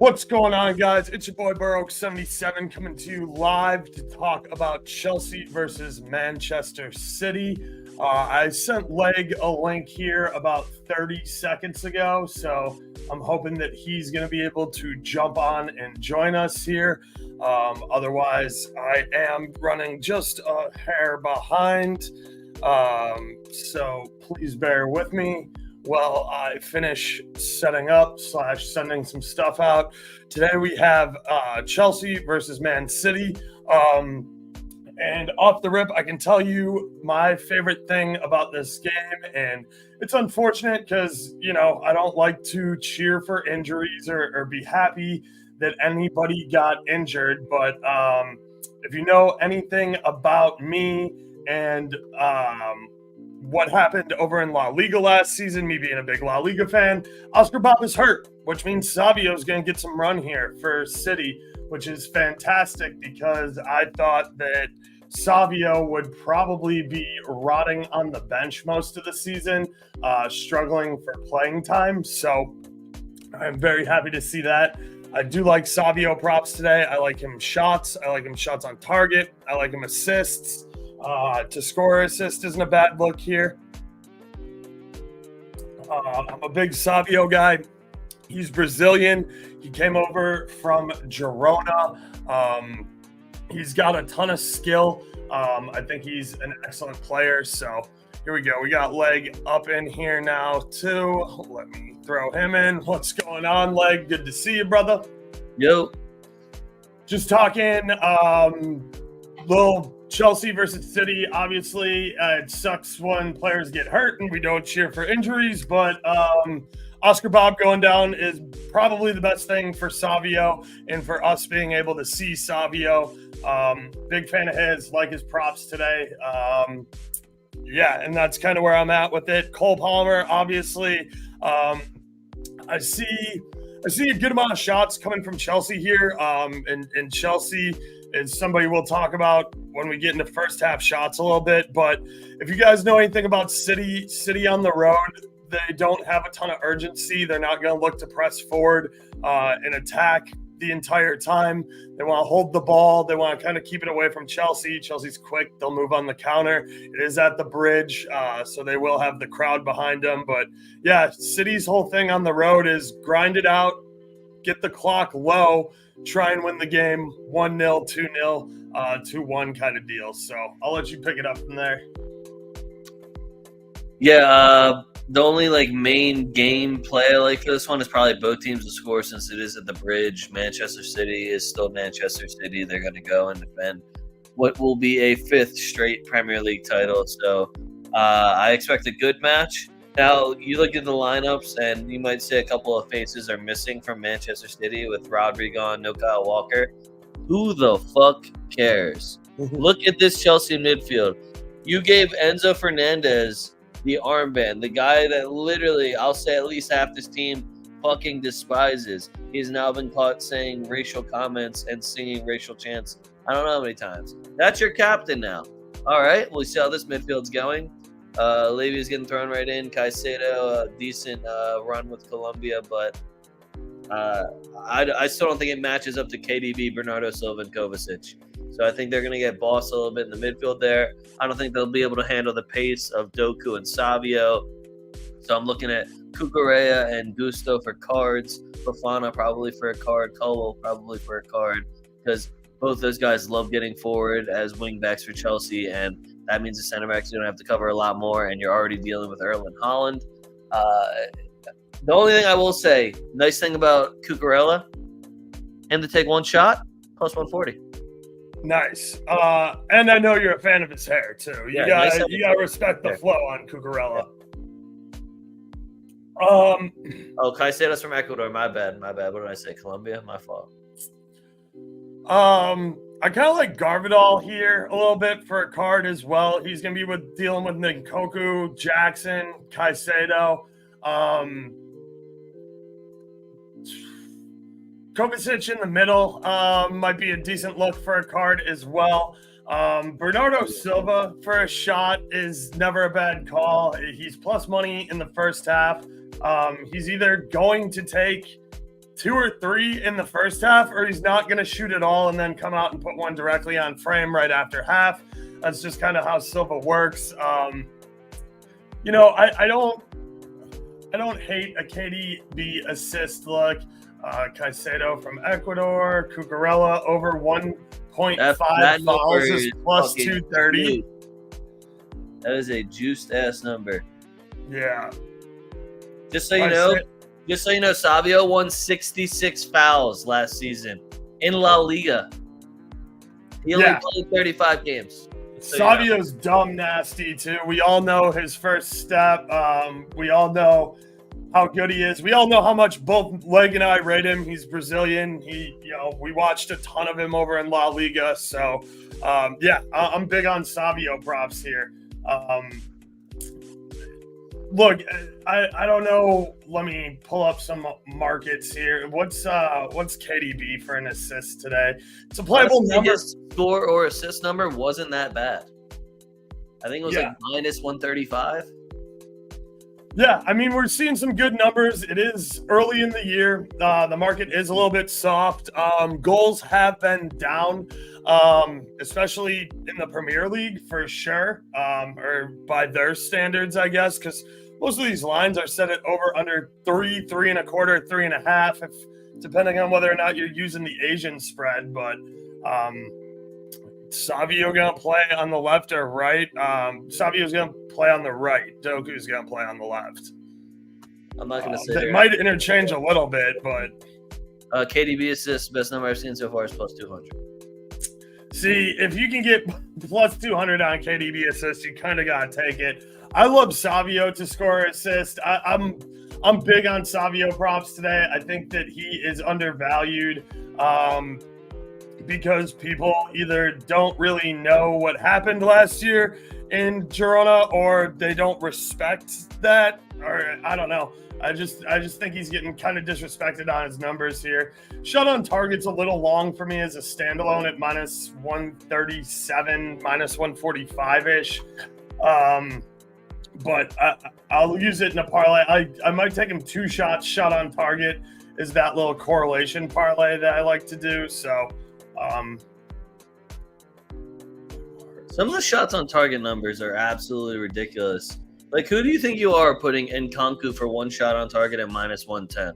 What's going on, guys? It's your boy Burrow77 coming to you live to talk about Chelsea versus Manchester City. I sent Leg a link here about 30 seconds ago, so I'm hoping that he's going to be able to jump on and join us here. Otherwise, I am running just a hair behind, so please bear with me while I finish setting up / sending some stuff out. Today we have Chelsea versus Man City. And off the rip, I can tell you my favorite thing about this game, and it's unfortunate because, I don't like to cheer for injuries or be happy that anybody got injured. But if you know anything about me and what happened over in La Liga last season, me being a big La Liga fan, Oscar Bob is hurt, which means Savio is going to get some run here for City, which is fantastic because I thought that Savio would probably be rotting on the bench most of the season, struggling for playing time. So I'm very happy to see that. I do like Savio props today. I like him shots. I like him shots on target. I like him assists. To score assist isn't a bad look here. I'm a big Savio guy. He's Brazilian. He came over from Girona. He's got a ton of skill. I think he's an excellent player. So here we go. We got Leg up in here now too. Let me throw him in. What's going on, Leg? Good to see you, brother. Yo. Just talking little Chelsea versus City. Obviously, it sucks when players get hurt and we don't cheer for injuries, but Oscar Bob going down is probably the best thing for Savio and for us being able to see Savio. Big fan of his, like his props today. And that's kind of where I'm at with it. Cole Palmer, obviously. I see a good amount of shots coming from Chelsea here, and Chelsea is somebody we'll talk about when we get into first half shots a little bit. But if you guys know anything about City on the road, they don't have a ton of urgency. They're not going to look to press forward and attack the entire time. They want to hold the ball. They want to kind of keep it away from Chelsea. Chelsea's quick. They'll move on the counter. It is at the bridge, so they will have the crowd behind them. But, yeah, City's whole thing on the road is grind it out, get the clock low, try and win the game 1-0, 2-0, 2-1 kind of deal. So I'll let you pick it up from there. Yeah, the only main game play I like for this one is probably both teams to score since it is at the bridge. Manchester City is still Manchester City. They're going to go and defend what will be a 5th straight Premier League title. So I expect a good match. Now, you look at the lineups, and you might say a couple of faces are missing from Manchester City with Rodri gone, no Kyle Walker. Who the fuck cares? Look at this Chelsea midfield. You gave Enzo Fernandez the armband, the guy that literally, I'll say at least half this team fucking despises. He's now been caught saying racial comments and singing racial chants I don't know how many times. That's your captain now. All right, we'll see how this midfield's going. Levy's getting thrown right in. Caicedo, a decent run with Colombia, but I still don't think it matches up to KDB, Bernardo Silva, and Kovacic. So I think they're going to get bossed a little bit in the midfield there. I don't think they'll be able to handle the pace of Doku and Savio. So I'm looking at Cucurella and Gusto for cards. Fofana probably for a card. Colwell probably for a card. Because both those guys love getting forward as wingbacks for Chelsea, and that means the center backs don't have to cover a lot more, and you're already dealing with Erling Haaland. The only thing I will say, nice thing about Cucurella, him to take one shot, plus 140. Nice. And I know you're a fan of his hair, too. You gotta respect the flow on Cucurella. Caicedo's from Ecuador. My bad. What did I say? Colombia? My fault. I kind of like Garvidal here a little bit for a card as well. He's going to be dealing with Nkoku, Jackson, Caicedo. Kovacic in the middle might be a decent look for a card as well. Bernardo Silva for a shot is never a bad call. He's plus money in the first half. He's either going to take 2 or 3 in the first half, or he's not going to shoot it all and then come out and put one directly on frame right after half. That's just kind of how Silva works. You know, I don't hate a KDB assist look. Caicedo from Ecuador, Cucurella over 1.5 fouls is plus 230. Juiced. That is a juiced ass number. Yeah. Just so you know, Savio won 66 fouls last season in La Liga. He only played 35 games. So Savio's dumb nasty too. We all know his first step. We all know how good he is. We all know how much both Leg and I rate him. He's Brazilian. We watched a ton of him over in La Liga. So, I'm big on Savio props here. Look, I don't know. Let me pull up some markets here. What's KDB for an assist today? It's a playable number. His score or assist number wasn't that bad. I think it was like minus 135. Yeah, I mean, we're seeing some good numbers. It is early in the year. The market is a little bit soft. Goals have been down, especially in the Premier League for sure, or by their standards, I guess, because most of these lines are set at over under 3, 3.25, 3.5, if depending on whether or not you're using the Asian spread. But Savio gonna play on the left or right? Savio's gonna play on the right. Doku's gonna play on the left. I'm not gonna say they might interchange a little bit, but KDB assists, best number I've seen so far is plus 200. See, if you can get plus 200 on KDB assists, you kind of gotta take it. I love Savio to score assist. I'm big on Savio props today. I think that he is undervalued. Because people either don't really know what happened last year in Girona, or they don't respect that, or I don't know. I just think he's getting kind of disrespected on his numbers here. Shot on target's a little long for me as a standalone at minus 137, minus 145-ish. But I'll use it in a parlay. I might take him 2 shots. Shot on target is that little correlation parlay that I like to do. So. Some of the shots on target numbers are absolutely ridiculous. Like, who do you think you are putting Nkunku for 1 shot on target at minus 110?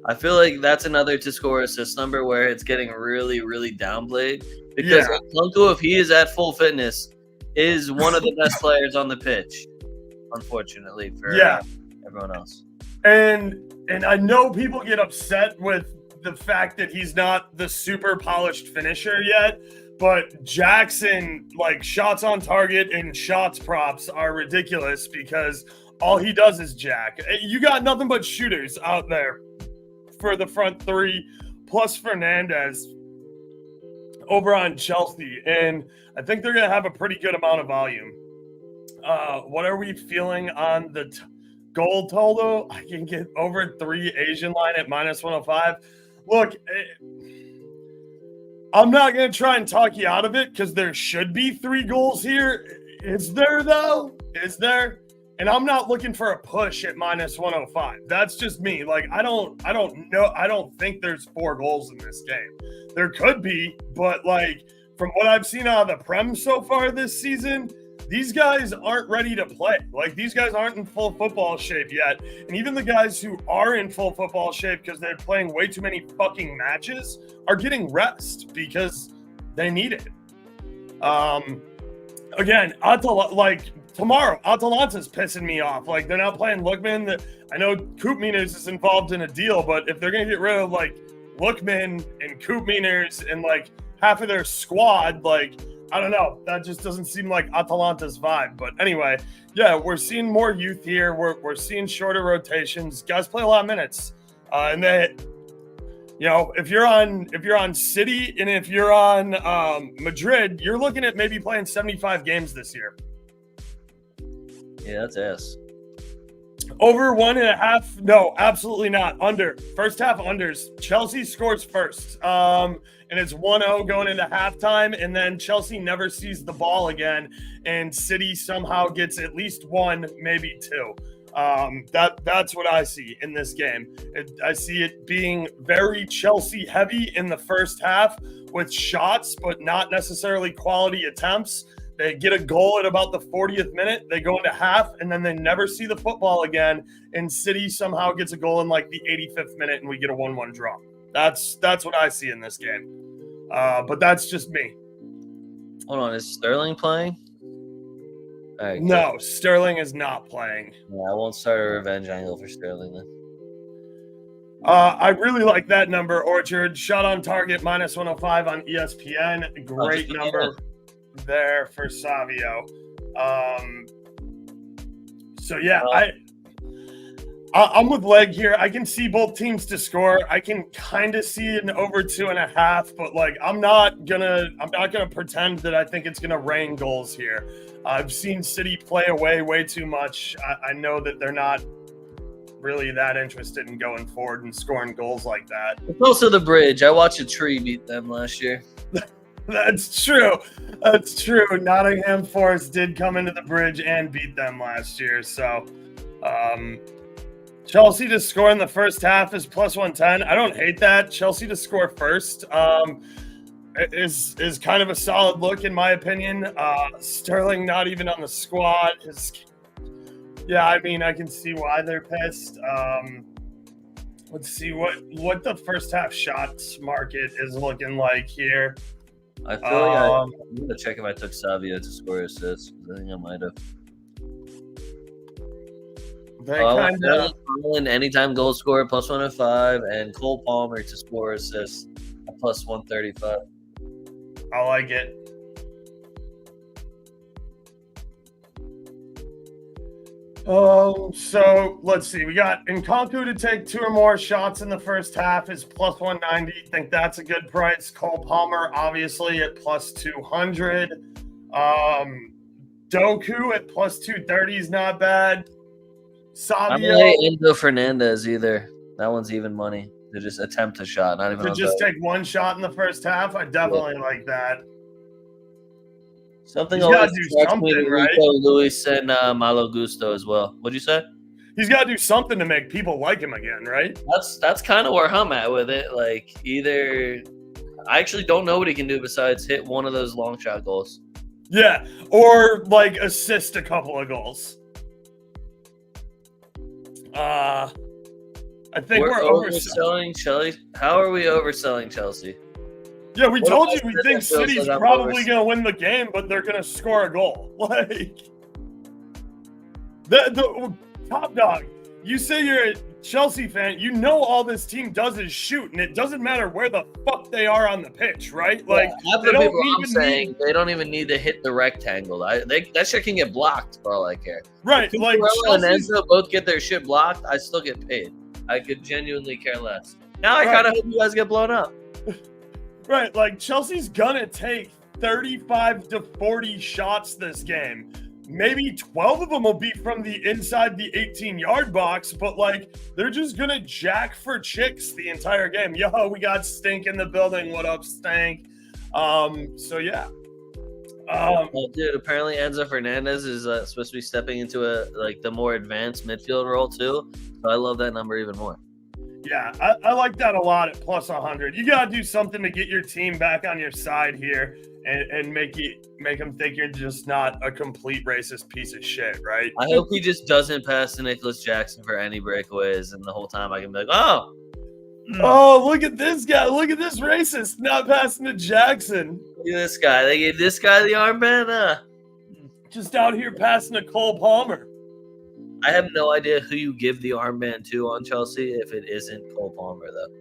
I feel like that's another to score assist number where it's getting really, really downplayed. Because Nkunku, if he is at full fitness, is one of the best players on the pitch, unfortunately, for everyone else. And I know people get upset with the fact that he's not the super polished finisher yet, but Jackson, like, shots on target and shots props are ridiculous because all he does is jack. You got nothing but shooters out there for the front 3, plus Fernandez over on Chelsea, and I think they're going to have a pretty good amount of volume. What are we feeling on the goal total? I can get over 3 Asian line at minus 105. Look, I'm not going to try and talk you out of it because there should be 3 goals here. Is there, though? Is there? And I'm not looking for a push at minus 105. That's just me. Like, I don't know. I don't think there's 4 goals in this game. There could be, but, like, from what I've seen out of the Prem so far this season, these guys aren't ready to play. Like, these guys aren't in full football shape yet. And even the guys who are in full football shape because they're playing way too many fucking matches are getting rest because they need it. Again, tomorrow, Atalanta's pissing me off. Like, they're not playing Lookman. I know Koopmeiners is involved in a deal, but if they're going to get rid of, like, Lookman and Koopmeiners and, like, half of their squad, like, I don't know. That just doesn't seem like Atalanta's vibe. But anyway, yeah, we're seeing more youth here. We're seeing shorter rotations. Guys play a lot of minutes. And they, you know, if you're on City and if you're on Madrid, you're looking at maybe playing 75 games this year. Yeah, that's ass. Over 1.5? No, absolutely not. Under. First half unders. Chelsea scores first. And it's 1-0 going into halftime, and then Chelsea never sees the ball again, and City somehow gets at least 1, maybe 2. That's what I see in this game. I see it being very Chelsea heavy in the first half with shots, but not necessarily quality attempts. They get a goal at about the 40th minute. They go into half, and then they never see the football again. And City somehow gets a goal in like the 85th minute, and we get a 1-1 draw. That's what I see in this game. But that's just me. Hold on, is Sterling playing? All right, No, good. Sterling is not playing. Yeah, I won't start a revenge angle for Sterling then. I really like that number, Orchard. Shot on target -105 on ESPN. Great number there for Savio. So yeah, I'm with Leg here. I can see both teams to score. I can kind of see an over 2.5, but like I'm not gonna pretend that I think it's gonna rain goals here. I've seen City play away way too much. I know that they're not really that interested in going forward and scoring goals like that. It's also the bridge. I watched a tree beat them last year. That's true. That's true. Nottingham Forest did come into the bridge and beat them last year. So Chelsea to score in the first half is +110. I don't hate that. Chelsea to score first is kind of a solid look in my opinion. Sterling not even on the squad. Yeah, I mean, I can see why they're pissed. Let's see what the first half shots market is looking like here. I feel like I'm going to check if I took Savio to score assists. I think I might have. They kind of anytime goal scorer +105 and Cole Palmer to score assists at +135. I like it. So let's see. We got Nkunku to take 2 or more shots in the first half is +190. Think that's a good price. Cole Palmer obviously at +200. Doku at +230 is not bad. Savio I'm not Enzo Fernandez either. That one's even money to just attempt a shot, not even to just take 1 shot in the first half. I definitely like that. Something He's always do strikes me something, to right? Rico Lewis and Malo Gusto as well. What'd you say? He's got to do something to make people like him again, right? That's kind of where I'm at with it. Like either I actually don't know what he can do besides hit one of those long shot goals. Yeah, or like assist a couple of goals. I think we're overselling Chelsea. How are we overselling Chelsea? Yeah, we told you we think City's probably going to win the game, but they're going to score a goal. Like, the top dog, you say you're a Chelsea fan, you know all this team does is shoot, and it doesn't matter where the fuck they are on the pitch, right? Like, they don't even need to hit the rectangle. That shit can get blocked for all I care. Right, if like and Enzo both get their shit blocked, I still get paid. I could genuinely care less. Now I kind of hope you guys get blown up. Right, like Chelsea's gonna take 35 to 40 shots this game. Maybe 12 of them will be from the inside the 18-yard box, but like they're just gonna jack for chicks the entire game. Yo, we got Stink in the building. What up, Stink? So yeah. Well, dude, apparently Enzo Fernandez is supposed to be stepping into the more advanced midfield role too. So I love that number even more. Yeah, I like that a lot at +100. You got to do something to get your team back on your side here and make them think you're just not a complete racist piece of shit, right? I hope he just doesn't pass to Nicholas Jackson for any breakaways, and the whole time I can be like, oh, look at this guy. Look at this racist not passing to Jackson. Look at this guy. They gave this guy the armband. Just out here passing to Cole Palmer. I have no idea who you give the armband to on Chelsea if it isn't Cole Palmer, though.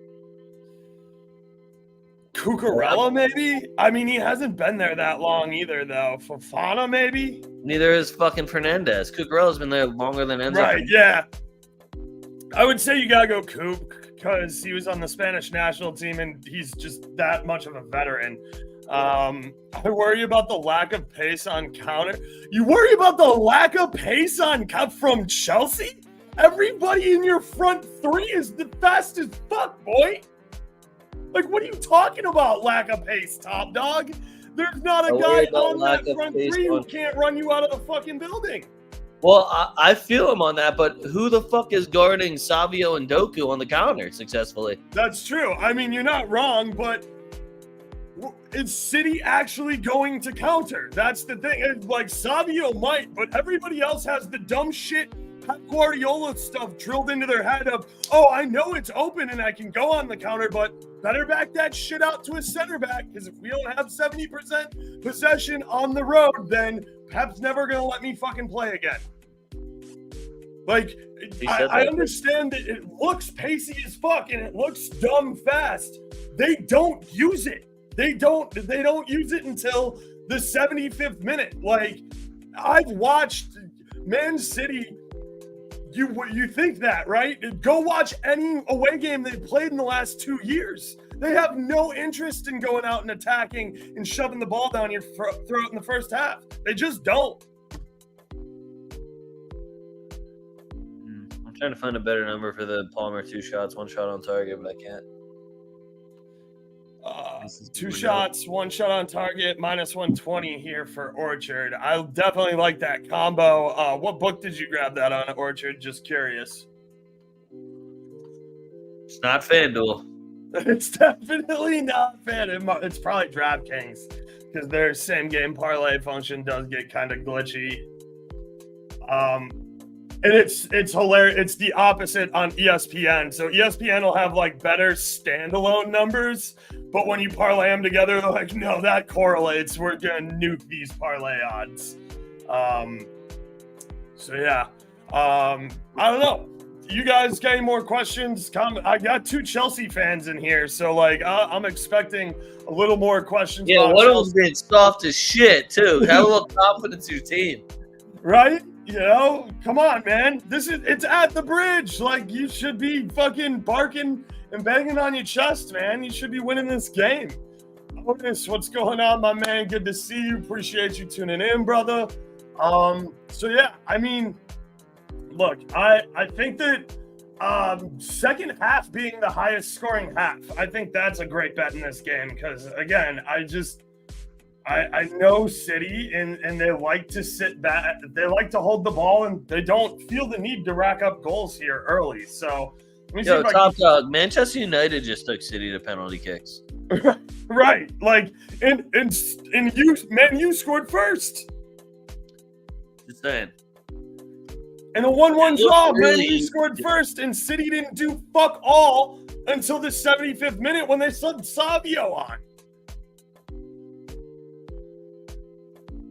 Cucurella, maybe? I mean, he hasn't been there that long either, though. Fofana, maybe? Neither is fucking Fernandez. Cucurella's been there longer than Enzo. Right, yeah. I would say you got to go Coop because he was on the Spanish national team and he's just that much of a veteran. I worry about the lack of pace on counter. You worry about the lack of pace on from Chelsea? Everybody in your front three is the fast as fuck, boy. Like, what are you talking about, lack of pace, top dog? There's not a guy on that front three who can't run you out of the fucking building. Well, I feel him on that, but who the fuck is guarding Savio and Doku on the counter successfully? That's true. I mean, you're not wrong, but is City actually going to counter? That's the thing. Like, Savio might, but everybody else has the dumb shit Pep Guardiola stuff drilled into their head of, oh, I know it's open and I can go on the counter, but better back that shit out to a center back, because if we don't have 70% possession on the road, then Pep's never going to let me fucking play again. Like, I understand that it looks pacey as fuck and it looks dumb fast. They don't use it. They don't use it until the 75th minute. Like, I've watched Man City. You think that, right? Go watch any away game they've played in the last 2 years. They have no interest in going out and attacking and shoving the ball down your throat in the first half. They just don't. I'm trying to find a better number for the Palmer 2 shots, 1 shot on target, but I can't. 2 shots, 1 shot on target, minus 120 here for Orchard. I definitely like that combo. What book did you grab that on, Orchard? Just curious. It's not FanDuel. It's definitely not FanDuel. It's probably DraftKings, because their same game parlay function does get kind of glitchy. And it's hilarious. It's the opposite on ESPN. So ESPN will have like better standalone numbers, but when you parlay them together, they're like, no, that correlates. We're gonna nuke these parlay odds. So yeah, I don't know. You guys got any more questions? I got 2 Chelsea fans in here, so like I'm expecting a little more questions. Yeah, one of them's being soft as shit too. Have a little confidence in your team, right? You know, come on, man. It's at the bridge. Like, you should be fucking barking and banging on your chest, man. You should be winning this game. Otis, what's going on, my man? Good to see you. Appreciate you tuning in, brother. So yeah, I mean, look, I think that second half being the highest scoring half, I think that's a great bet in this game, because again, I know City, and they like to sit back. They like to hold the ball, and they don't feel the need to rack up goals here early. So, top dog. Manchester United just took City to penalty kicks. Right, like, and you scored first. Just saying. And a 1-1 draw, you scored first, and City didn't do fuck all until the 75th minute when they subbed Savio on.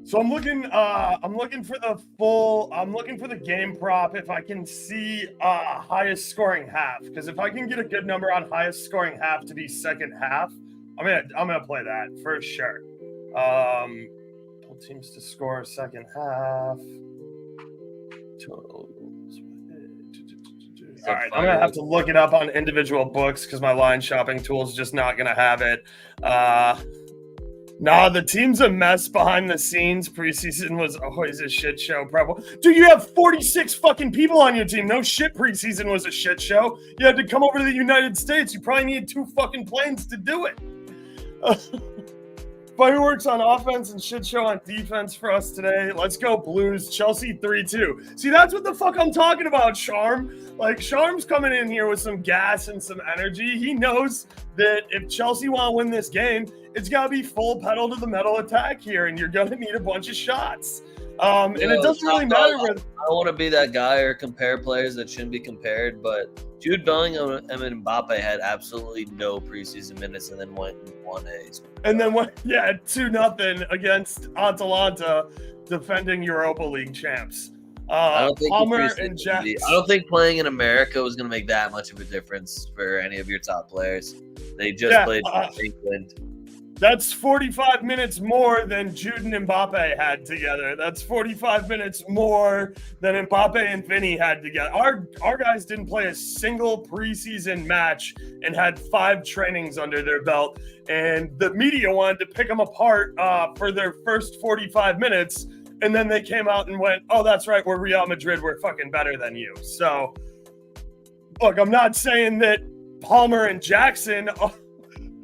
So I'm looking for the game prop if I can see highest scoring half, because if I can get a good number on highest scoring half to be second half, I'm gonna play that for sure. Pull teams to score second half. Totals. All right, I'm gonna have to look it up on individual books because my line shopping tool is just not gonna have it. Nah, the team's a mess behind the scenes. Preseason was always a shit show, probably. Dude, you have 46 fucking people on your team. No shit, preseason was a shit show. You had to come over to the United States. You probably needed 2 fucking planes to do it. Fireworks on offense and shit show on defense for us today. Let's go Blues. Chelsea 3-2. See, that's what the fuck I'm talking about, Sharm. Like, Sharm's coming in here with some gas and some energy. He knows that if Chelsea want to win this game, it's got to be full pedal to the metal attack here, and you're going to need a bunch of shots. And it doesn't really matter. I don't want to be that guy or compare players that shouldn't be compared, but Jude Bellingham and Mbappe had absolutely no preseason minutes and then went and won A's. And then 2-0 against Atalanta, defending Europa League champs. Palmer and Jackson. I don't think playing in America was going to make that much of a difference for any of your top players. They just played England. That's 45 minutes more than Jude and Mbappe had together. That's 45 minutes more than Mbappe and Vinny had together. Our guys didn't play a single preseason match and had 5 trainings under their belt. And the media wanted to pick them apart for their first 45 minutes. And then they came out and went, oh, that's right, we're Real Madrid. We're fucking better than you. So, look, I'm not saying that Palmer and Jackson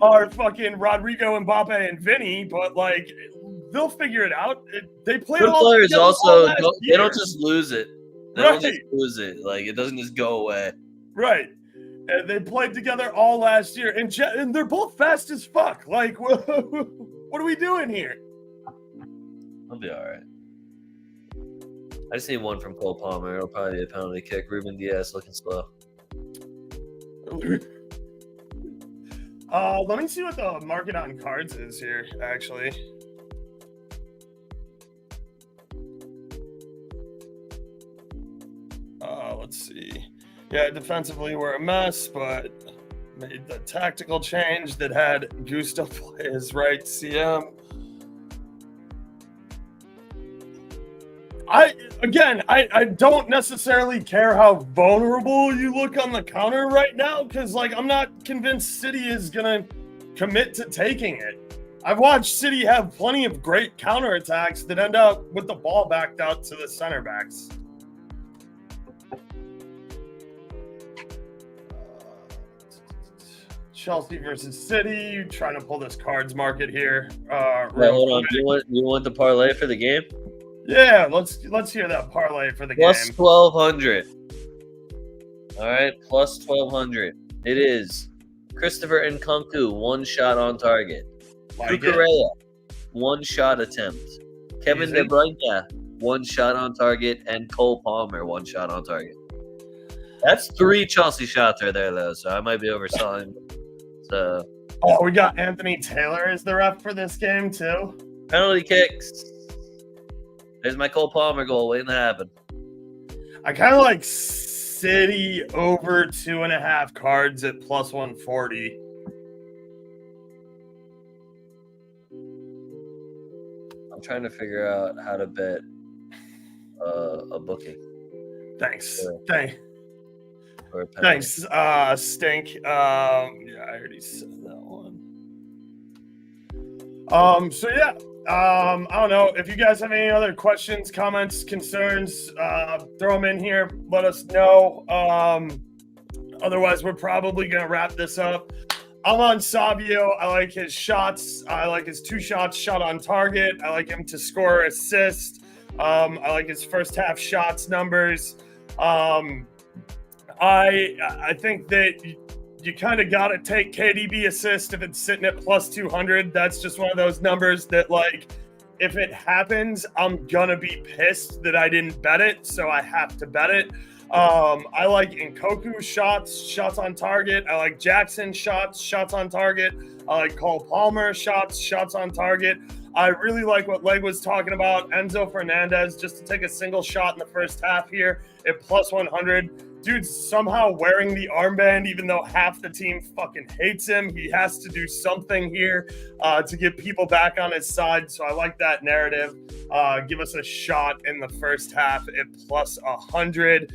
are fucking Rodrigo, Mbappe, and Vinny, but like they'll figure it out. They play Good all players together all also last they don't year. just lose it. They Right. don't just lose it. Like it doesn't just go away. Right. And they played together all last year, and they're both fast as fuck. Like, what are we doing here? I'll be all right. I just need one from Cole Palmer. It'll probably be a penalty kick. Ruben Diaz looking slow. Let me see what the market on cards is here, actually. Let's see. Yeah, defensively we're a mess, but made the tactical change that had Gusto play his right CM. I don't necessarily care how vulnerable you look on the counter right now, because like I'm not convinced City is gonna commit to taking it. I've watched City have plenty of great counterattacks that end up with the ball backed out to the center backs. Chelsea versus City, trying to pull this cards market here. Wait, hold on. Do you want the parlay for the game? Yeah, let's hear that parlay for the Plus game. 1,200. All right, plus 1,200. It is Christopher Nkunku, 1 shot on target. Cucurella, 1 shot attempt. Kevin De Bruyne, 1 shot on target, and Cole Palmer, 1 shot on target. That's 3 Chelsea shots right there, though, so I might be overselling. So, we got Anthony Taylor as the ref for this game too. Penalty kicks. There's my Cole Palmer goal waiting to happen. I kind of like City over 2.5 cards at plus 140. I'm trying to figure out how to bet a booking. Thanks. Thanks, Stink. Yeah, I already said that one. So yeah, I don't know if you guys have any other questions, comments, concerns. Throw them in here. Let us know. Otherwise, we're probably gonna wrap this up. I'm on Savio. I like his shots. I like his 2 shots shot on target. I like him to score assist. I like his first half shots numbers. I think that you kind of got to take KDB assist if it's sitting at plus 200. That's just one of those numbers that, like, if it happens, I'm going to be pissed that I didn't bet it, so I have to bet it. I like Nkoku shots on target. I like Jackson shots on target. I like Cole Palmer shots on target. I really like what Leg was talking about. Enzo Fernandez, just to take a single shot in the first half here at plus 100. Dude's somehow wearing the armband, even though half the team fucking hates him. He has to do something here to get people back on his side. So I like that narrative. Give us a shot in the first half at plus 100.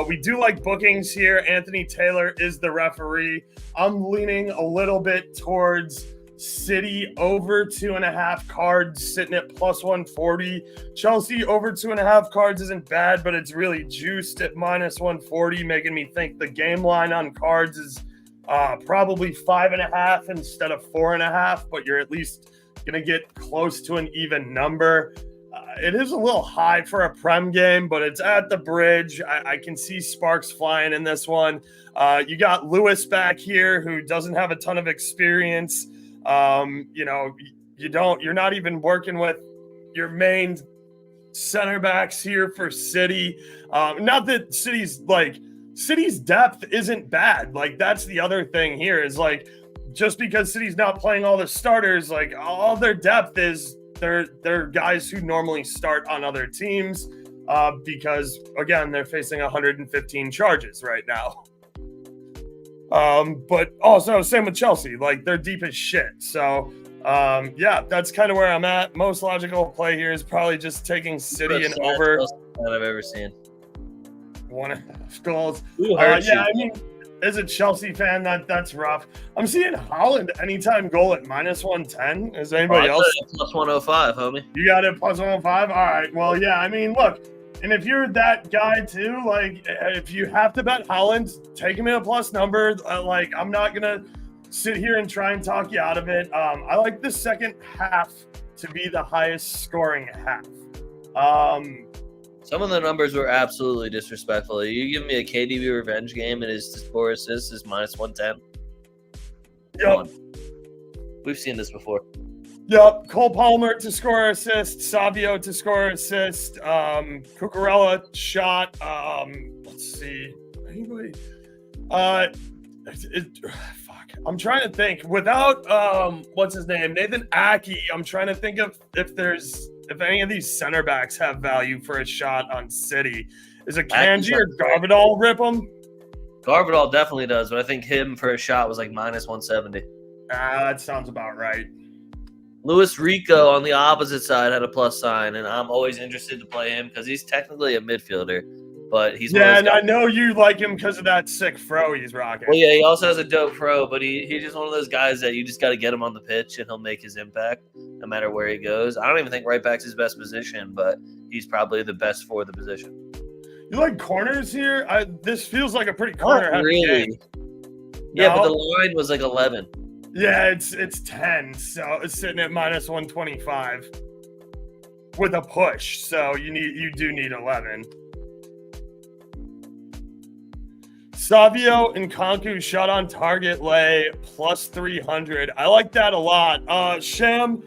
We do like bookings here. Anthony Taylor is the referee. I'm leaning a little bit towards City over 2.5 cards, sitting at plus 140. Chelsea over 2.5 cards isn't bad, but it's really juiced at minus 140, making me think the game line on cards is probably 5.5 instead of 4.5, but you're at least going to get close to an even number. It is a little high for a Prem game, but it's at the Bridge. I can see sparks flying in this one. You got Lewis back here, who doesn't have a ton of experience. You're not even working with your main center backs here for City. Not that City's depth isn't bad. Like, that's the other thing here is, like, just because City's not playing all the starters, like, all their depth is they're guys who normally start on other teams because, again, they're facing 115 charges right now. But also same with Chelsea, like, they're deep as shit. So, yeah, that's kind of where I'm at. Most logical play here is probably just taking City and over. That I've ever seen. 1.5 goals. Yeah, I mean, as a Chelsea fan, that's rough. I'm seeing Haaland anytime goal at minus 110. Is anybody else? Plus 105, homie. You got it plus 105? All right. Well, yeah, I mean, look. And if you're that guy too, like, if you have to bet Haaland, take him in a plus number. Like, I'm not going to sit here and try and talk you out of it. I like the second half to be the highest scoring half. Some of the numbers were absolutely disrespectful. You give me a KDB revenge game and his score assist is minus 110. Yep. We've seen this before. Yep. Cole Palmer to score assist, Savio to score assist, Cucurella shot. Let's see. Anybody? Fuck. I'm trying to think. Without what's his name? Nathan Aki. I'm trying to think of if any of these center backs have value for a shot on City. Is it Kanji or Garbadal rip him? Garbadal definitely does, but I think him for a shot was like minus 170. That sounds about right. Luis Rico on the opposite side had a plus sign, and I'm always interested to play him because he's technically a midfielder, but he's and I know you like him because of that sick fro he's rocking. Well, yeah, he also has a dope pro, but he's just one of those guys that you just got to get him on the pitch, and he'll make his impact no matter where he goes. I don't even think right back's his best position, but he's probably the best for the position. You like corners here? This feels like a pretty corner-heavy really game. Yeah, No? but the line was like 11. Yeah, it's 10, so it's sitting at minus 125 with a push. So you do need 11. Savio and Nkanku shot on target lay plus 300. I like that a lot. Sham,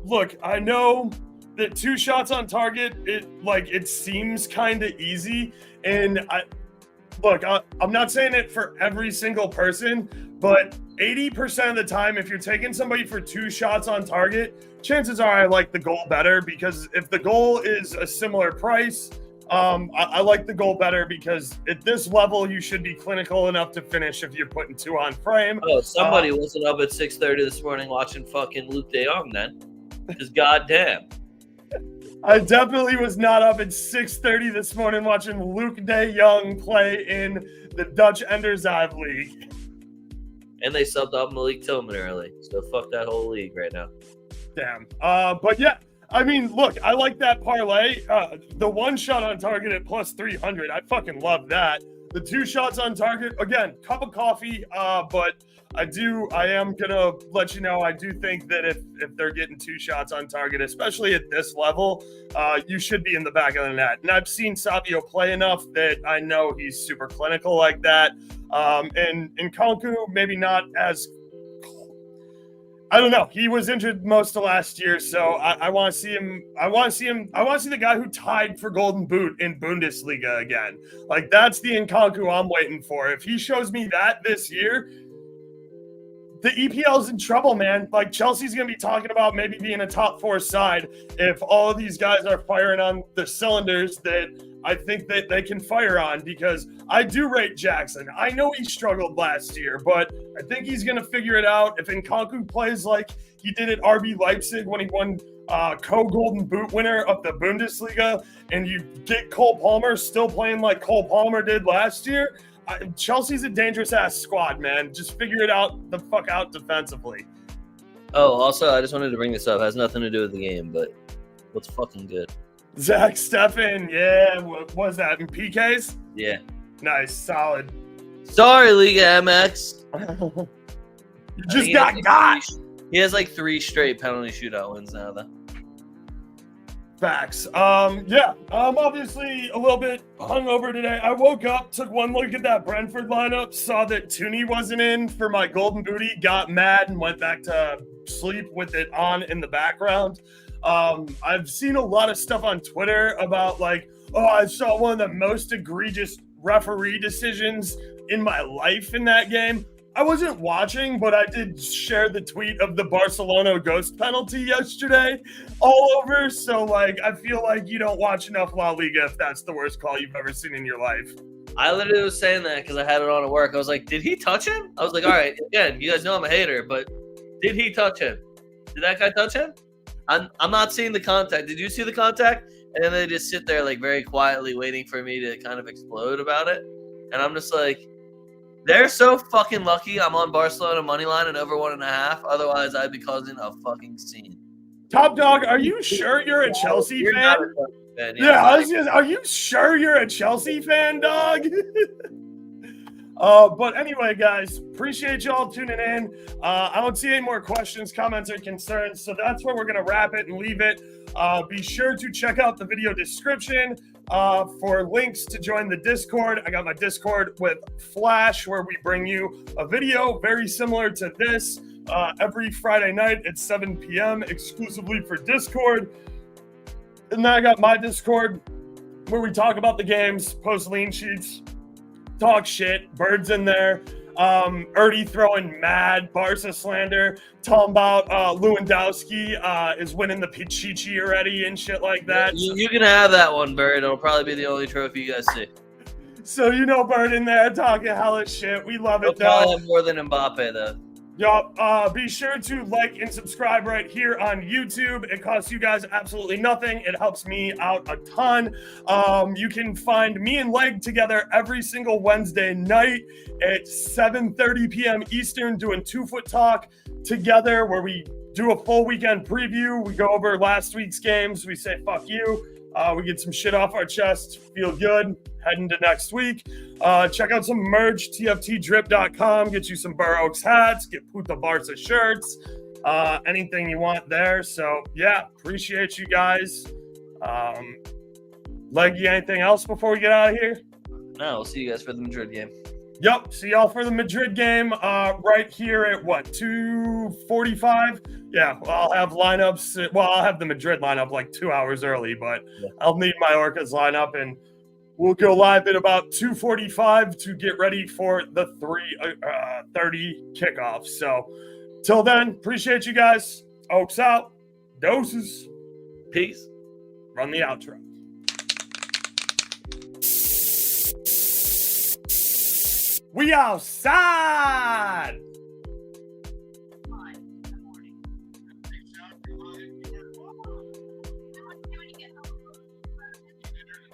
look, I know that 2 shots on target, it seems kind of easy, and I'm not saying it for every single person, but 80% of the time, if you're taking somebody for 2 shots on target, chances are I like the goal better, because if the goal is a similar price, I like the goal better, because at this level, you should be clinical enough to finish if you're putting 2 on frame. Oh, somebody wasn't up at 6:30 this morning watching fucking Luke De Jong then. Because goddamn. I definitely was not up at 6:30 this morning watching Luke De Jong play in the Dutch Endersdive League. And they subbed off Malik Tillman early. So fuck that whole league right now. Damn. But yeah, I mean, look, I like that parlay. The 1 shot on target at plus 300. I fucking love that. The 2 shots on target, again, cup of coffee. But I am gonna let you know, I do think that if they're getting 2 shots on target, especially at this level, you should be in the back of the net. And I've seen Savio play enough that I know he's super clinical like that. And Nkanku, maybe not as, I don't know. He was injured most of last year, so I want to see him. I want to see the guy who tied for Golden Boot in Bundesliga again. Like, that's the Nkanku I'm waiting for. If he shows me that this year, the EPL's in trouble, man. Like, Chelsea's going to be talking about maybe being a top 4 side if all of these guys are firing on the cylinders that I think that they can fire on, because I do rate Jackson. I know he struggled last year, but I think he's going to figure it out. If Nkanku plays like he did at RB Leipzig when he won co-Golden Boot winner of the Bundesliga, and you get Cole Palmer still playing like Cole Palmer did last year, Chelsea's a dangerous-ass squad, man. Just figure it out the fuck out defensively. Oh, also, I just wanted to bring this up. It has nothing to do with the game, but what's fucking good? Zach Steffen, yeah. What was that, in PKs? Yeah. Nice, solid. Sorry, Liga MX. You just got. He has like 3 straight penalty shootout wins now, though. Facts. Yeah, I'm obviously a little bit hungover today. I woke up, took one look at that Brentford lineup, saw that Tooney wasn't in for my golden booty, got mad, and went back to sleep with it on in the background. I've seen a lot of stuff on Twitter about like, oh, I saw one of the most egregious referee decisions in my life in that game. I wasn't watching, but I did share the tweet of the Barcelona ghost penalty yesterday all over. So, like, I feel like you don't watch enough La Liga if that's the worst call you've ever seen in your life. I literally was saying that because I had it on at work. I was like, did he touch him? I was like, all right, again, you guys know I'm a hater, but did he touch him? Did that guy touch him? I'm not seeing the contact. Did you see the contact? And then they just sit there, like, very quietly waiting for me to kind of explode about it. And I'm just like, they're so fucking lucky I'm on Barcelona money line and over 1.5. Otherwise, I'd be causing a fucking scene. Top Dog, are you sure you're a Chelsea fan? Not a Chelsea fan. Yeah, are you sure you're a Chelsea fan, dog? But anyway, guys, appreciate y'all tuning in. I don't see any more questions, comments, or concerns, so that's where we're going to wrap it and leave it. Be sure to check out the video description for links to join the Discord. I got my Discord with Flash, where we bring you a video very similar to this every Friday night at 7 p.m. exclusively for Discord. And then I got my Discord, where we talk about the games, post lean sheets, talk shit. Bird's in there. Erdy throwing mad Barca slander, talking about Lewandowski is winning the Pichichi already and shit like that. You can have that one, Bird. It'll probably be the only trophy you guys see. So Bird in there talking hella shit. We love it, He'll probably have more than Mbappe, though. Yup. Be sure to like and subscribe right here on YouTube. It costs you guys absolutely nothing. It helps me out a ton. You can find me and Leg together every single Wednesday night at 7:30 p.m. Eastern doing 2FootTalk together, where we do a full weekend preview. We go over last week's games. We say fuck you. We get some shit off our chest, feel good, head into next week. Check out some merch, tftdrip.com. Get you some Burr Oaks hats, get Puta Barca shirts, anything you want there. So, yeah, appreciate you guys. Leggy, anything else before we get out of here? No, we'll see you guys for the Madrid game. Yep, see y'all for the Madrid game right here at 2:45? Yeah, well, I'll have lineups. Well, I'll have the Madrid lineup like 2 hours early, but I'll need Mallorca's lineup, and we'll go live at about 2:45 to get ready for the 3:30 kickoff. So, till then, appreciate you guys. Oaks out. Doses. Peace. Run the outro. We outside!